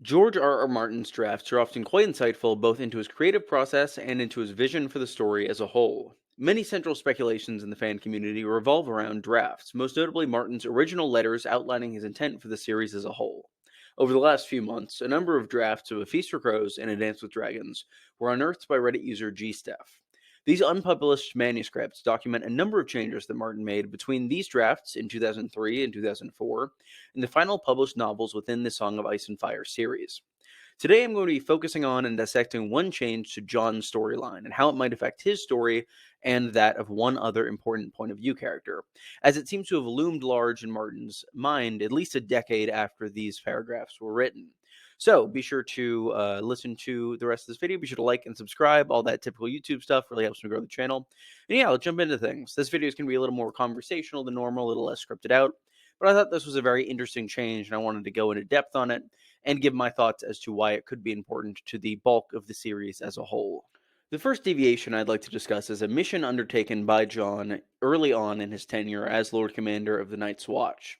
George R.R. Martin's drafts are often quite insightful both into his creative process and into his vision for the story as a whole. Many central speculations in the fan community revolve around drafts, most notably Martin's original letters outlining his intent for the series as a whole. Over the last few months, a number of drafts of A Feast for Crows and A Dance with Dragons were unearthed by Reddit user GSteph. These unpublished manuscripts document a number of changes that Martin made between these drafts in 2003 and 2004 and the final published novels within the Song of Ice and Fire series. Today, I'm going to be focusing on and dissecting one change to John's storyline and how it might affect his story and that of one other important point of view character, as it seems to have loomed large in Martin's mind at least a decade after these paragraphs were written. So be sure to listen to the rest of this video. Be sure to like and subscribe. All that typical YouTube stuff really helps me grow the channel. And yeah, let's jump into things. This video is going to be a little more conversational than normal, a little less scripted out. But I thought this was a very interesting change, and I wanted to go into depth on it and give my thoughts as to why it could be important to the bulk of the series as a whole. The first deviation I'd like to discuss is a mission undertaken by John early on in his tenure as Lord Commander of the Night's Watch.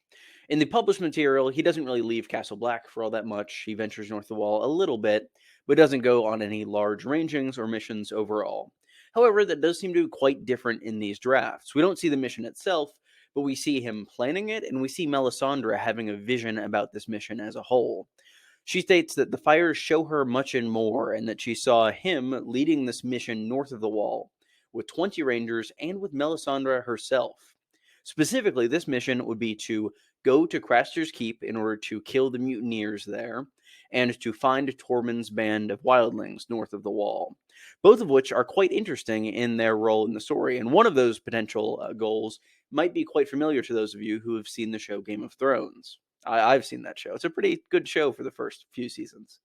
In the published material, he doesn't really leave Castle Black for all that much. He ventures north of the wall a little bit, but doesn't go on any large rangings or missions overall. However, that does seem to be quite different in these drafts. We don't see the mission itself, but we see him planning it, and we see Melisandre having a vision about this mission as a whole. She states that the fires show her much and more, and that she saw him leading this mission north of the wall, with 20 rangers and with Melisandre herself. Specifically, this mission would be to go to Craster's Keep in order to kill the mutineers there, and to find Tormund's band of wildlings north of the wall. Both of which are quite interesting in their role in the story, and one of those potential goals might be quite familiar to those of you who have seen the show Game of Thrones. I've seen that show. It's a pretty good show for the first few seasons.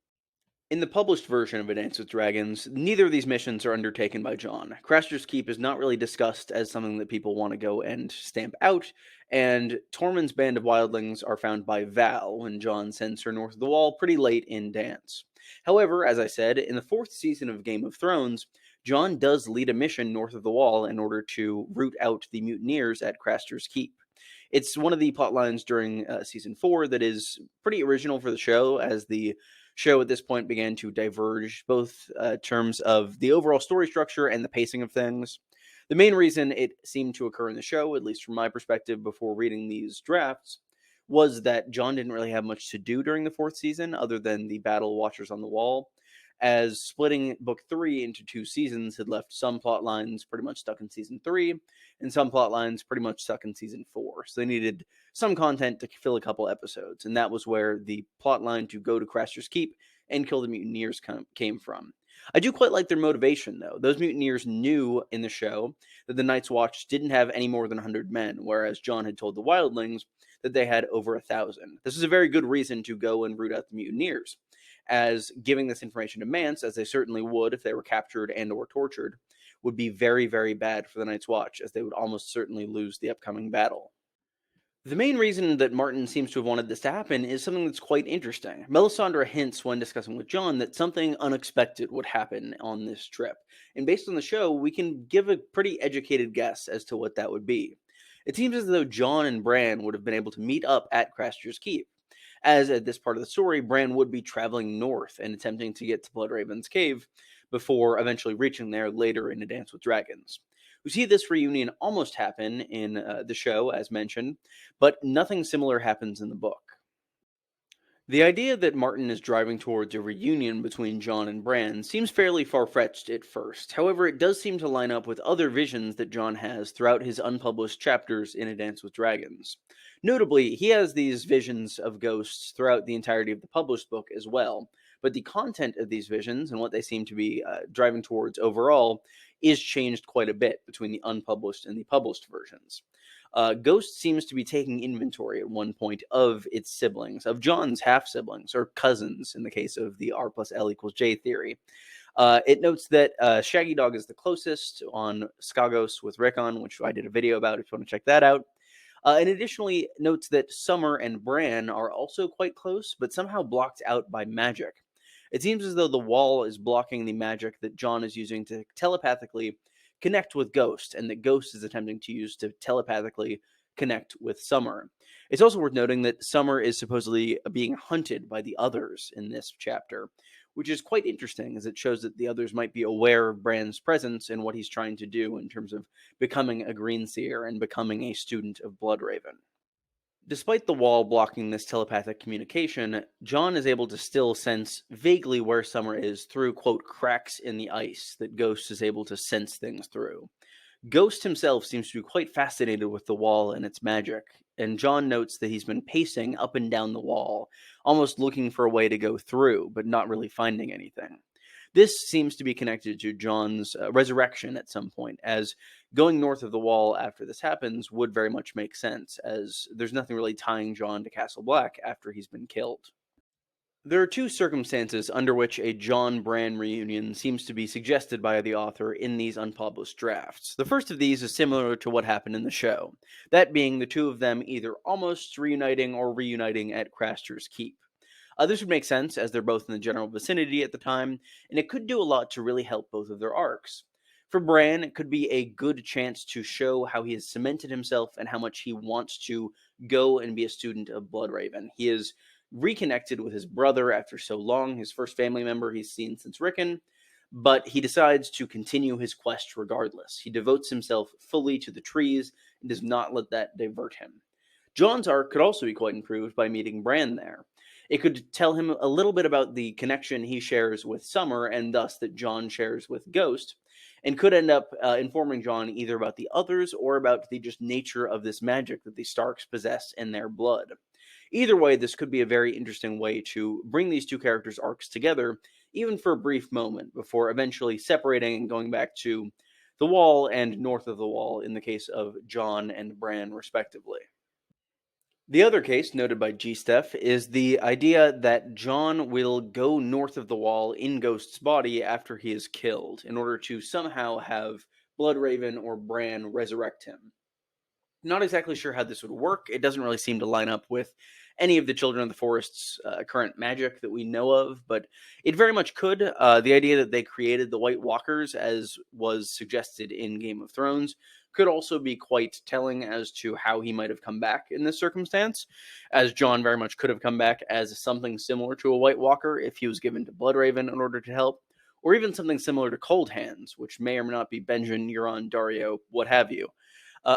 In the published version of A Dance with Dragons, neither of these missions are undertaken by Jon. Craster's Keep is not really discussed as something that people want to go and stamp out, and Tormund's band of wildlings are found by Val when Jon sends her north of the wall pretty late in Dance. However, as I said, in the fourth season of Game of Thrones, Jon does lead a mission north of the wall in order to root out the mutineers at Craster's Keep. It's one of the plot lines during season 4 that is pretty original for the show, as the show at this point began to diverge both terms of the overall story structure and the pacing of things. The main reason it seemed to occur in the show, at least from my perspective before reading these drafts, was that Jon didn't really have much to do during the fourth season other than the battle Watchers on the Wall, as splitting book 3 into 2 seasons had left some plot lines pretty much stuck in season 3 and some plot lines pretty much stuck in season 4. So they needed some content to fill a couple episodes, and that was where the plot line to go to Craster's Keep and kill the mutineers came from. I do quite like their motivation, though. Those mutineers knew in the show that the Night's Watch didn't have any more than 100 men, whereas Jon had told the wildlings that they had over 1,000. This is a very good reason to go and root out the mutineers, as giving this information to Mance, as they certainly would if they were captured and or tortured, would be very, very bad for the Night's Watch, as they would almost certainly lose the upcoming battle. The main reason that Martin seems to have wanted this to happen is something that's quite interesting. Melisandre hints when discussing with Jon that something unexpected would happen on this trip, and based on the show, we can give a pretty educated guess as to what that would be. It seems as though Jon and Bran would have been able to meet up at Craster's Keep, as at this part of the story, Bran would be traveling north and attempting to get to Bloodraven's cave before eventually reaching there later in A Dance with Dragons. We see this reunion almost happen in the show, as mentioned, but nothing similar happens in the book. The idea that Martin is driving towards a reunion between Jon and Bran seems fairly far-fetched at first. However, it does seem to line up with other visions that Jon has throughout his unpublished chapters in A Dance with Dragons. Notably, he has these visions of ghosts throughout the entirety of the published book as well, but the content of these visions and what they seem to be driving towards overall is changed quite a bit between the unpublished and the published versions. Ghost seems to be taking inventory at one point of its siblings, of Jon's half-siblings, or cousins in the case of the R plus L equals J theory. It notes that Shaggy Dog is the closest on Skagos with Rickon, which I did a video about if you want to check that out. And additionally notes that Summer and Bran are also quite close, but somehow blocked out by magic. It seems as though the wall is blocking the magic that Jon is using to telepathically connect with Ghost, and that Ghost is attempting to use to telepathically connect with Summer. It's also worth noting that Summer is supposedly being hunted by the others in this chapter, which is quite interesting as it shows that the others might be aware of Bran's presence and what he's trying to do in terms of becoming a Green Seer and becoming a student of Bloodraven. Despite the wall blocking this telepathic communication, John is able to still sense vaguely where Summer is through, quote, cracks in the ice that Ghost is able to sense things through. Ghost himself seems to be quite fascinated with the wall and its magic, and John notes that he's been pacing up and down the wall, almost looking for a way to go through, but not really finding anything. This seems to be connected to John's resurrection at some point, as going north of the wall after this happens would very much make sense, as there's nothing really tying John to Castle Black after he's been killed. There are two circumstances under which a John Bran reunion seems to be suggested by the author in these unpublished drafts. The first of these is similar to what happened in the show, that being the two of them either almost reuniting or reuniting at Craster's Keep. This would make sense as they're both in the general vicinity at the time, and it could do a lot to really help both of their arcs. For Bran, it could be a good chance to show how he has cemented himself and how much he wants to go and be a student of Bloodraven. He is reconnected with his brother after so long, his first family member he's seen since Rickon, but he decides to continue his quest regardless. He devotes himself fully to the trees and does not let that divert him. John's arc could also be quite improved by meeting Bran there. It could tell him a little bit about the connection he shares with Summer and thus that John shares with Ghost, and could end up informing John either about the others or about the just nature of this magic that the Starks possess in their blood. Either way, this could be a very interesting way to bring these two characters' arcs together, even for a brief moment, before eventually separating and going back to the wall and north of the wall in the case of John and Bran, respectively. The other case noted by G.Steph is the idea that John will go north of the wall in Ghost's body after he is killed, in order to somehow have Bloodraven or Bran resurrect him. Not exactly sure how this would work. It doesn't really seem to line up with any of the Children of the Forest's current magic that we know of, but it very much could. The idea that they created the White Walkers, as was suggested in Game of Thrones, could also be quite telling as to how he might have come back in this circumstance, as John very much could have come back as something similar to a White Walker if he was given to Bloodraven in order to help, or even something similar to Cold Hands, which may or may not be Benjen, Euron, Dario, what have you.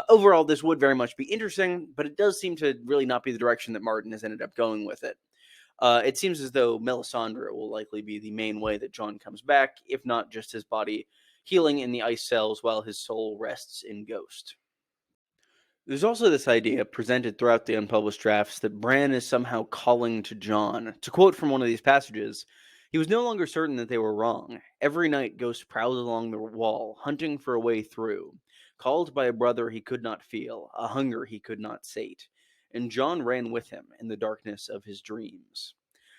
Overall, this would very much be interesting, but it does seem to really not be the direction that Martin has ended up going with it. It seems as though Melisandre will likely be the main way that John comes back, if not just his body healing in the ice cells while his soul rests in Ghost. There's also this idea presented throughout the unpublished drafts that Bran is somehow calling to John. To quote from one of these passages, he was no longer certain that they were wrong. Every night Ghost prowled along the wall, hunting for a way through, called by a brother he could not feel, a hunger he could not sate, and John ran with him in the darkness of his dreams.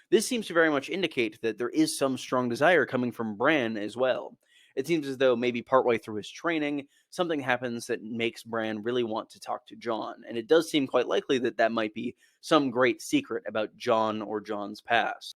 This seems to very much indicate that there is some strong desire coming from Bran as well. It seems as though maybe partway through his training, something happens that makes Bran really want to talk to John, and it does seem quite likely that that might be some great secret about John or John's past.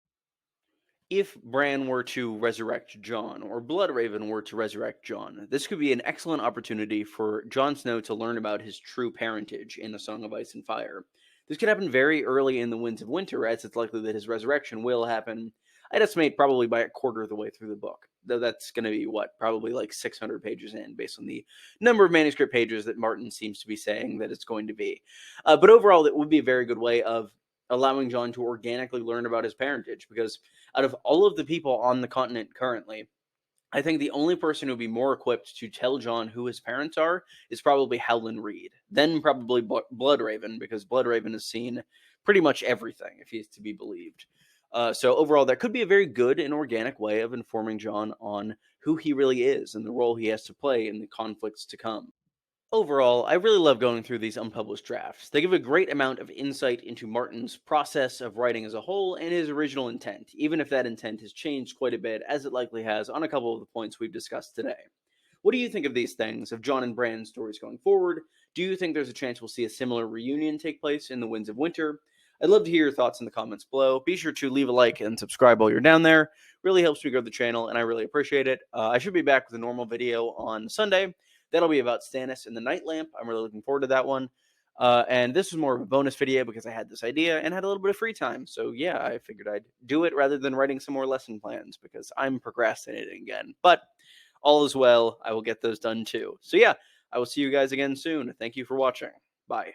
If Bran were to resurrect John, or Bloodraven were to resurrect John, this could be an excellent opportunity for Jon Snow to learn about his true parentage in A Song of Ice and Fire. This could happen very early in the Winds of Winter, as it's likely that his resurrection will happen, I'd estimate, probably by a quarter of the way through the book. Though that's going to be, probably like 600 pages in, based on the number of manuscript pages that Martin seems to be saying that it's going to be. But overall, it would be a very good way of allowing John to organically learn about his parentage, because out of all of the people on the continent currently, I think the only person who would be more equipped to tell John who his parents are is probably Howland Reed. Then probably Bloodraven, because Bloodraven has seen pretty much everything, if he's to be believed. So overall, that could be a very good and organic way of informing John on who he really is and the role he has to play in the conflicts to come. Overall, I really love going through these unpublished drafts. They give a great amount of insight into Martin's process of writing as a whole and his original intent, even if that intent has changed quite a bit, as it likely has on a couple of the points we've discussed today. What do you think of these things, of John and Bran's stories going forward? Do you think there's a chance we'll see a similar reunion take place in the Winds of Winter? I'd love to hear your thoughts in the comments below. Be sure to leave a like and subscribe while you're down there. Really helps me grow the channel, and I really appreciate it. I should be back with a normal video on Sunday. That'll be about Stannis and the Night Lamp. I'm really looking forward to that one. And this was more of a bonus video because I had this idea and had a little bit of free time. So yeah, I figured I'd do it rather than writing some more lesson plans because I'm procrastinating again. But all is well. I will get those done too. So yeah, I will see you guys again soon. Thank you for watching. Bye.